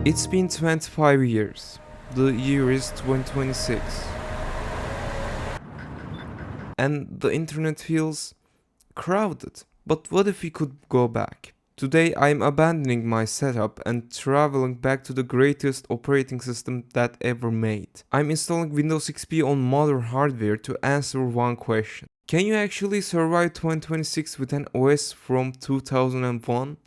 It's been 25 years. The year is 2026. And the internet feels crowded. But what if we could go back? Today I'm abandoning my setup and traveling back to the greatest operating system that ever made. I'm installing Windows XP on modern hardware to answer one question. Can you actually survive 2026 with an OS from 2001?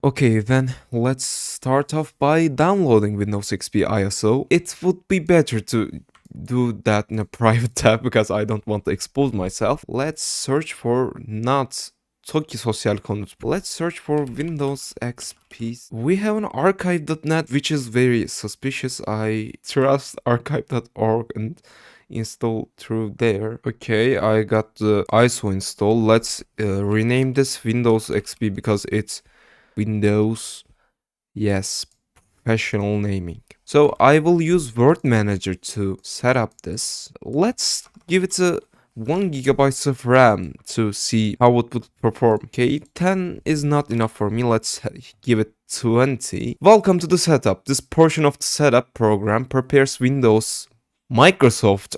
Okay, then let's start off by downloading Windows XP ISO. It would be better to do that in a private tab because I don't want to expose myself. Let's search for not Toki Sosyal Konut. Let's search for Windows XP. We have an archive.net which is very suspicious. I trust archive.org and install through there. Okay, I got the ISO installed. Let's rename this Windows XP because it's Windows, yes, professional naming. So I will use Word Manager to set up this. Let's give it a 1 gigabyte of RAM to see how it would perform. Okay, 10 is not enough for me. Let's give it 20. Welcome to the setup. This portion of the setup program prepares Microsoft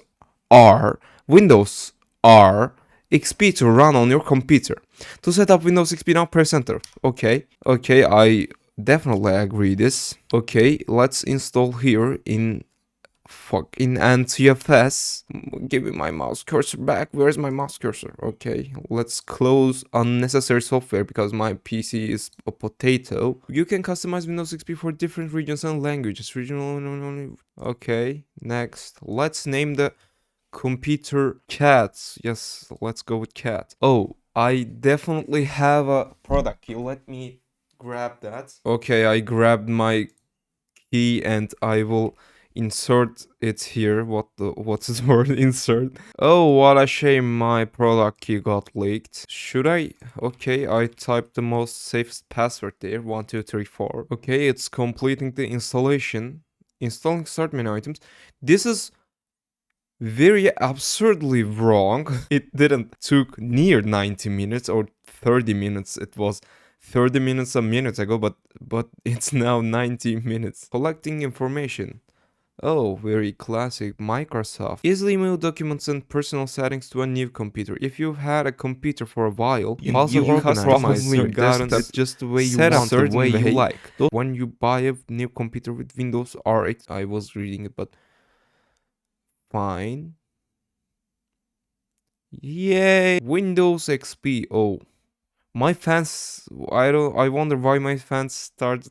R, Windows R, XP to run on your computer. To set up Windows XP now, press enter. Okay, I definitely agree this. Okay, let's install here in NTFS. Give me my mouse cursor back. Where's my mouse cursor? Okay, let's close unnecessary software because my PC is a potato. You can customize Windows XP for different regions and languages. Regional. Okay, next. Let's name the computer cat. Yes, let's go with cat. Oh, I definitely have a product key. Let me grab that. Okay, I grabbed my key and I will insert it here. What's the word? Insert. Oh, what a shame my product key got leaked. Should I? Okay, I typed the most safest password there. 1234. Okay, it's completing the installation. Installing start menu items. This is very absurdly wrong. It didn't took near 90 minutes or 30 minutes. It was 30 minutes a minute ago, but it's now 90 minutes. Collecting information. Oh, very classic Microsoft. Easily move documents and personal settings to a new computer. If you've had a computer for a while, you customize your desktop just the way you want, the way you like. When you buy a new computer with Windows RX, I was reading it, but fine. Yay! Windows XP. Oh, my fans. I wonder why my fans start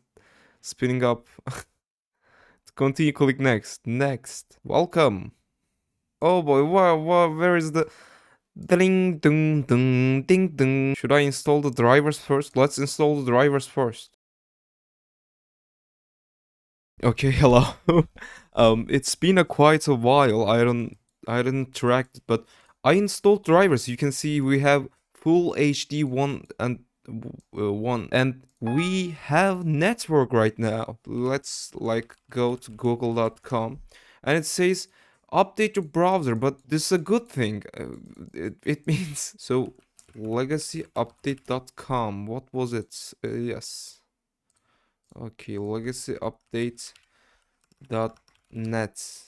spinning up. Continue. Click next. Next. Welcome. Oh boy. Where is the ding ding ding ding ding? Should I install the drivers first? Let's install the drivers first. Okay. Hello. It's been quite a while. I didn't track it, but I installed drivers. You can see we have full HD one and we have network right now. Let's go to google.com and it says update your browser, but this is a good thing. It means so legacyupdate.com. What was it? Yes. Okay, legacyupdate.net.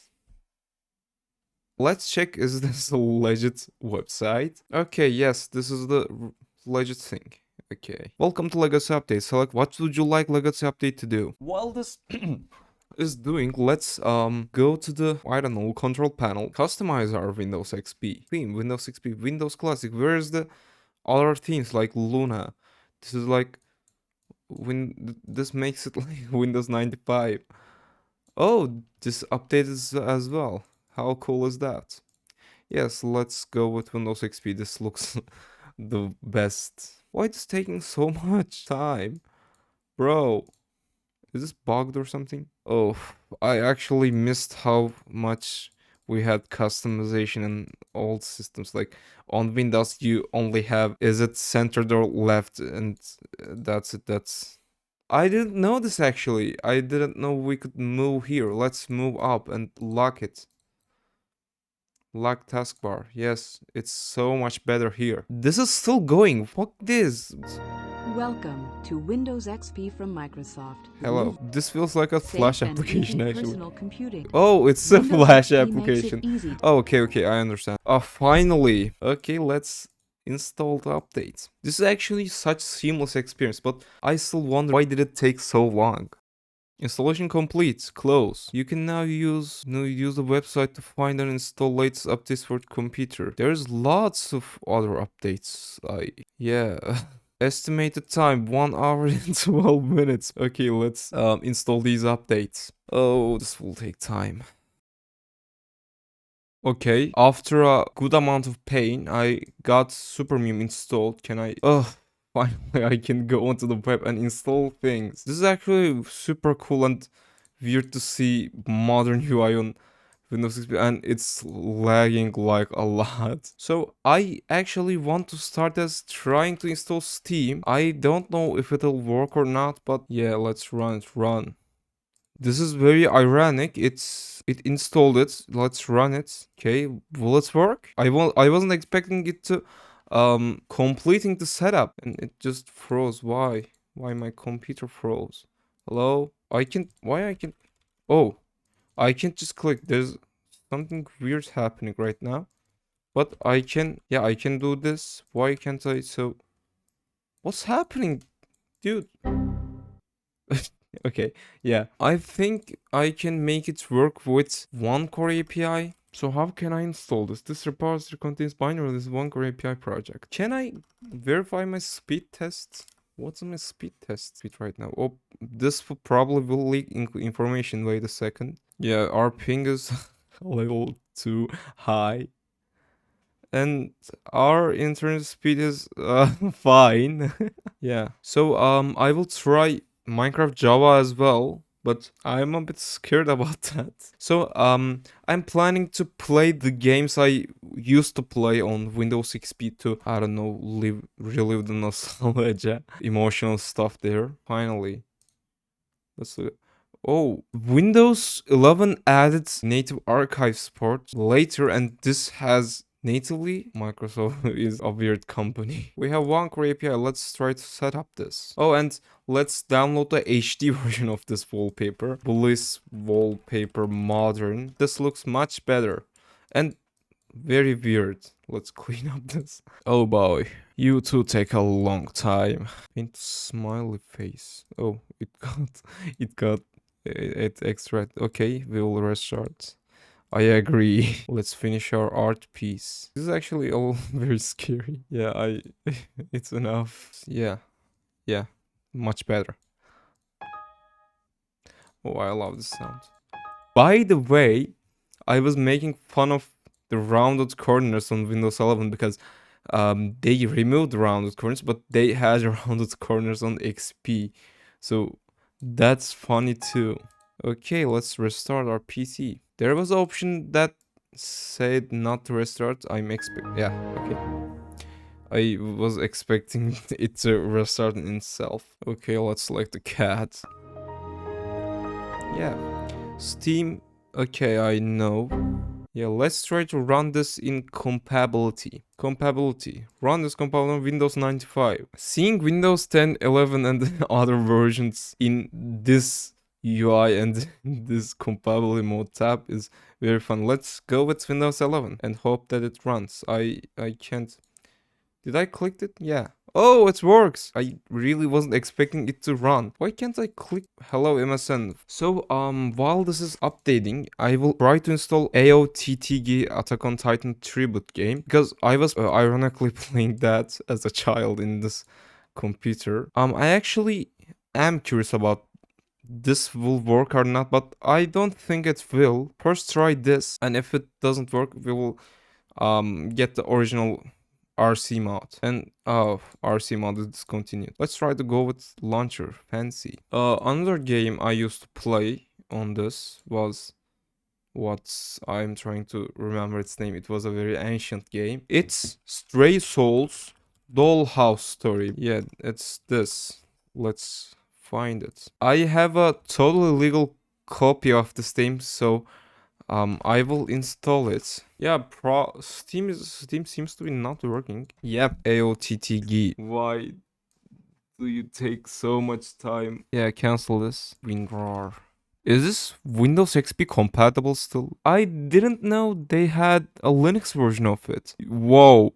Let's check, is this a legit website? Okay, yes, this is the legit thing. Okay. Welcome to Legacy Update. Select what would you like Legacy Update to do? While this is doing, let's go to the, I don't know, control panel. Customize our Windows XP. Theme, Windows XP, Windows Classic. Where's the other themes like Luna? This is like, this makes it like Windows 95. Oh, this update is as well. How cool is that? Yes, let's go with Windows XP. This looks the best. Why it's taking so much time? Bro, is this bugged or something? Oh, I actually missed how much we had customization in old systems. Like on Windows, you only have, is it centered or left? And that's it. I didn't know this actually. I didn't know we could move here. Let's move up and lock it. Lock taskbar. Yes, it's so much better here. This is still going. Fuck this. Welcome to Windows XP from Microsoft. Hello. This feels like a Safe Flash and application easy actually. personal computing. Oh, it's a Windows Flash XP makes it application. easy. Oh, okay, I understand. Oh, finally. Okay, let's install the update. This is actually such seamless experience, but I still wonder why did it take so long? Installation complete. Close. You can now use the website to find and install latest updates for the computer. There's lots of other updates. Yeah. Estimated time 1 hour and 12 minutes. Okay, let's install these updates. Oh, this will take time. Okay, after a good amount of pain, I got SuperMeme installed. Can I? Oh, finally I can go onto the web and install things. This is actually super cool and weird to see modern UI on Windows XP, and it's lagging like a lot. So I actually want to start as trying to install Steam. I don't know if it'll work or not, but yeah, let's run. This is very ironic. It installed it. Let's run it. Okay, will it work? I wasn't expecting it to completing the setup, and it just froze. Why? Why my computer froze? Hello? I can Oh, I can't just click. There's something weird happening right now. But I can do this. Why can't I? So what's happening, dude? Okay, yeah. I think I can make it work with one core API. So how can I install this? This repository contains binary. This one core API project. Can I verify my speed test? What's my speed test speed right now? Oh, this will probably will leak information. Wait a second. Yeah, our ping is a little too high. And our internet speed is fine. Yeah. So I will try Minecraft Java as well, but I'm a bit scared about that. So I'm planning to play the games I used to play on Windows XP to, I don't know, relive the nostalgia, emotional stuff there. Finally. Let's look. Oh, Windows 11 added native archive support later, and this has natively. Microsoft is a weird company. We have one core API. Let's try to set up this. Oh, and let's download the HD version of this wallpaper. Bliss wallpaper modern. This looks much better and very weird. Let's clean up this. Oh boy, you two take a long time. Paint smiley face. Oh, it got it extra. Okay, we will restart. I agree. Let's finish our art piece. This is actually all very scary. Yeah, it's enough. Yeah, much better. Oh, I love this sound. By the way, I was making fun of the rounded corners on Windows 11 because they removed the rounded corners, but they had rounded corners on XP. So that's funny too. Okay, let's restart our PC. There was an option that said not to restart. Yeah, okay. I was expecting it to restart itself. Okay, let's select the cat. Yeah. Steam. Okay, I know. Yeah, let's try to run this in compatibility. Compatibility. Run this compatible on Windows 95. Seeing Windows 10, 11 and other versions in this UI and this compatibility mode tab is very fun. Let's go with Windows 11 and hope that it runs. I can't. Did I click it? Yeah. Oh, it works. I really wasn't expecting it to run. Why can't I click hello MSN? So, while this is updating, I will try to install AOTTG Attack on Titan Tribute game because I was ironically playing that as a child in this computer. I actually am curious about this will work or not, but I don't think it will. First try this, and if it doesn't work, we will get the original RC mod. And RC mod is discontinued. Let's try to go with launcher. Fancy. Another game I used to play on this was what I'm trying to remember its name. It was a very ancient game. It's Stray Souls Dollhouse Story. Yeah, it's this. Let's find it. I have a totally legal copy of this game, so I will install it. Yeah, Steam seems to be not working. Yep, AOTTG. Why do you take so much time? Yeah, cancel this. WinRAR. Is this Windows XP compatible still? I didn't know they had a Linux version of it. Whoa.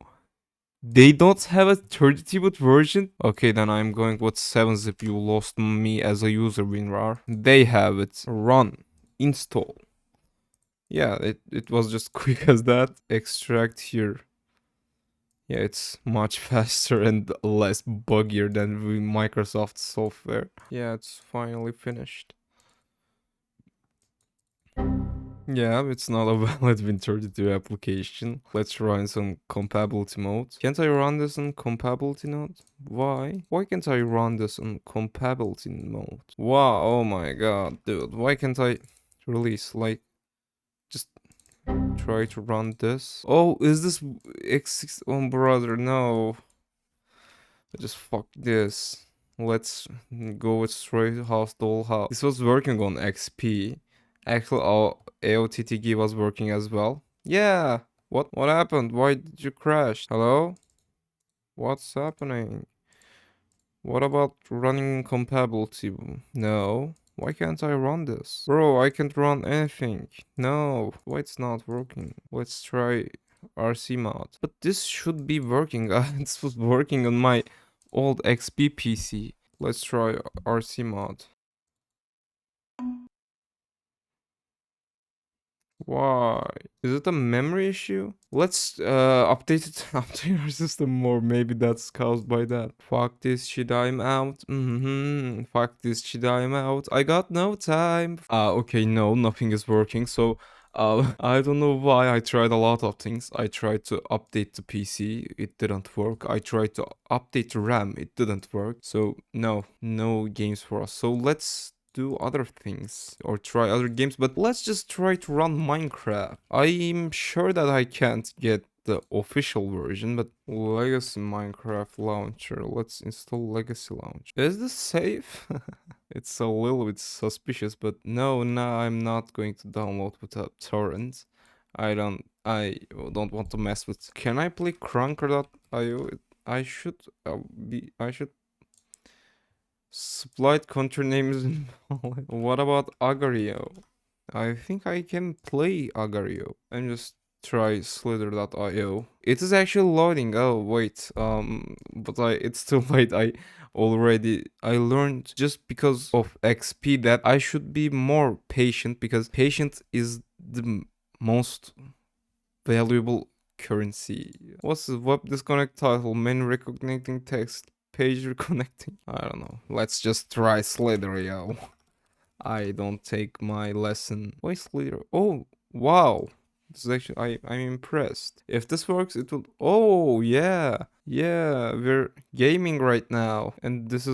They don't have a 32-bit version? Okay, then I'm going with 7-zip. You lost me as a user, WinRAR. They have it. Run. Install. Yeah, it was just quick as that. Extract here. Yeah, it's much faster and less buggier than Microsoft software. Yeah, it's finally finished. Yeah, it's not a valid Win32 application. Let's run some compatibility mode. Can't I run this in compatibility mode? Why? Why can't I run this in compatibility mode? Wow, oh my god, dude. Why can't I release, like, just try to run this? Oh, is this X6? Oh, brother, no. Just fuck this. Let's go with Stray House Dollhouse. This was working on XP. Actually, our AOTTG was working as well. Yeah. What happened? Why did you crash? Hello? What's happening? What about running compatibility? No. Why can't I run this? Bro, I can't run anything. No. Why it's not working? Let's try RC mod. But this should be working. This was working on my old XP PC. Let's try RC mod. Why? Is it a memory issue? Let's update it, update our system more. Maybe that's caused by that. Fuck this shit, I'm out. Fuck this shit, I'm out. I got no time. Okay, no, nothing is working. So, I don't know why. I tried a lot of things. I tried to update the PC, it didn't work. I tried to update the RAM, it didn't work. So, no games for us. So let's do other things or try other games, but let's just try to run Minecraft. I'm sure that I can't get the official version, but Legacy Minecraft launcher. Let's install Legacy launcher. Is this safe? It's a little bit suspicious, but no, I'm not going to download with a torrent. I don't want to mess with. Can I play Crunker.io? I should supplied country names invalid. What about Agario? I think I can play Agario and just try Slither.io. It is actually loading. Oh wait, but it's too late. I learned just because of XP that I should be more patient, because patience is the most valuable currency. What's the web disconnect title? Main recognizing text. Page reconnecting. I don't know. Let's just try Slither, yo. I don't take my lesson. Why Slither? Oh, wow. This is actually, I'm impressed. If this works, it will. Oh, yeah. Yeah, we're gaming right now. And this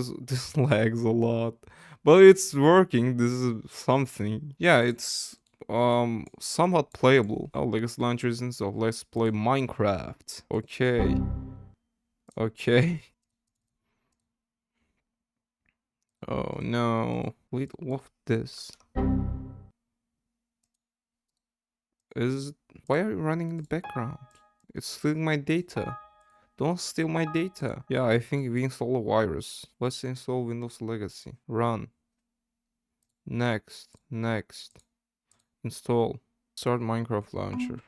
lags a lot. But it's working. This is something. Yeah, it's somewhat playable. Oh, Legacy Launcher is installed. Let's play Minecraft. Okay. Okay. Oh no. Wait, what this? Is why are you running in the background? It's stealing my data. Don't steal my data. Yeah, I think we install a virus. Let's install Windows Legacy. Run. Next. Install. Start Minecraft launcher.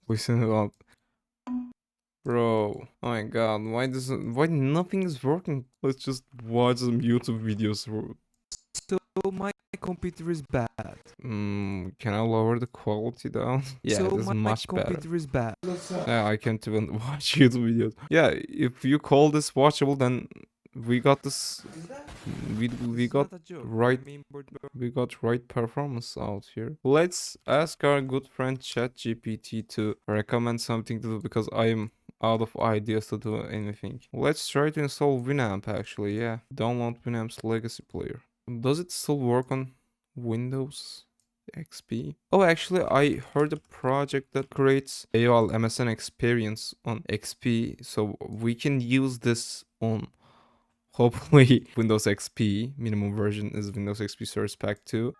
Listen it up. Bro, oh my god, why nothing is working? Let's just watch some YouTube videos. So my computer is bad. Can I lower the quality down? Yeah, so it is much better. My computer is bad. Yeah, I can't even watch YouTube videos. Yeah, if you call this watchable, then we got this. We got right. We got right performance out here. Let's ask our good friend ChatGPT to recommend something to do, because I am out of ideas to do anything. Let's try to install Winamp actually. Yeah, download Winamp's legacy player. Does it still work on Windows XP? Oh, actually, I heard a project that creates AOL MSN experience on XP, so we can use this on hopefully Windows XP. Minimum version is Windows XP Source Pack 2.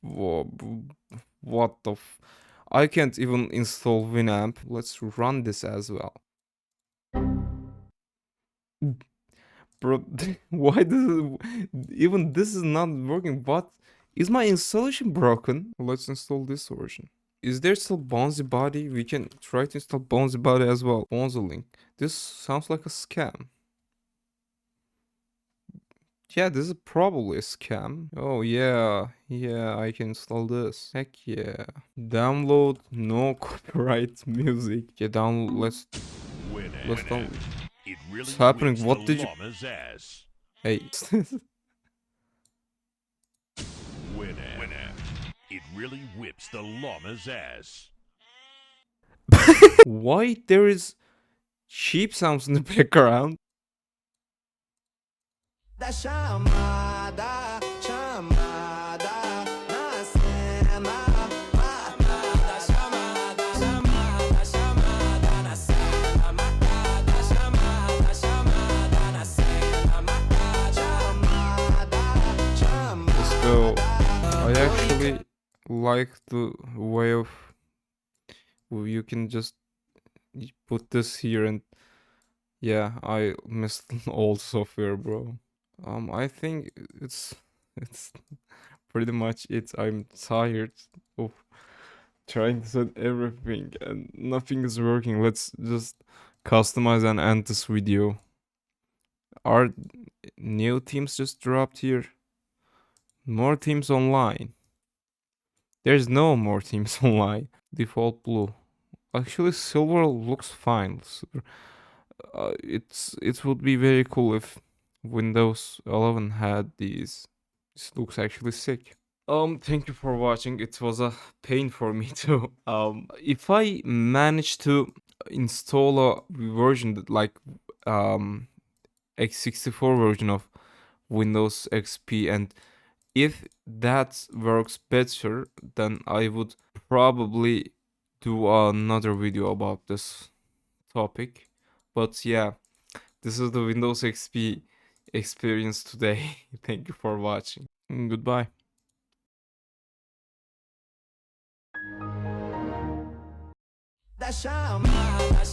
What the I can't even install Winamp. Let's run this as well. Bro, why even this is not working? What is my installation broken? Let's install this version. Is there still Bonzi Body? We can try to install Bonzi Body as well. Bonzi Link. This sounds like a scam. Yeah, this is probably a scam. Oh yeah, I can install this. Heck yeah. Download no copyright music. Yeah, let's download. What's happening? What did you? Hey. Winner. It really whips the llama's ass. Why there is sheep sounds in the background? Da chamada, chamada, na cena. Chamada, chamada, chamada, chamada, na cena. Matada, chamada, chamada, na cena. Matada, chamada, chamada. Let's go. I actually like the way of you can just put this here and yeah, I missed old software, bro. I think it's pretty much it. I'm tired of trying to set everything and nothing is working. Let's just customize and end this video. Our new teams just dropped here. More teams online. There's no more teams online. Default blue. Actually, silver looks fine. It would be very cool if Windows 11 had these. This looks actually sick. Thank you for watching. It was a pain for me to if I manage to install a version that like x64 version of Windows XP, and if that works better, then I would probably do another video about this topic. But yeah, this is the Windows XP experience today. Thank you for watching. Goodbye. Da chamada,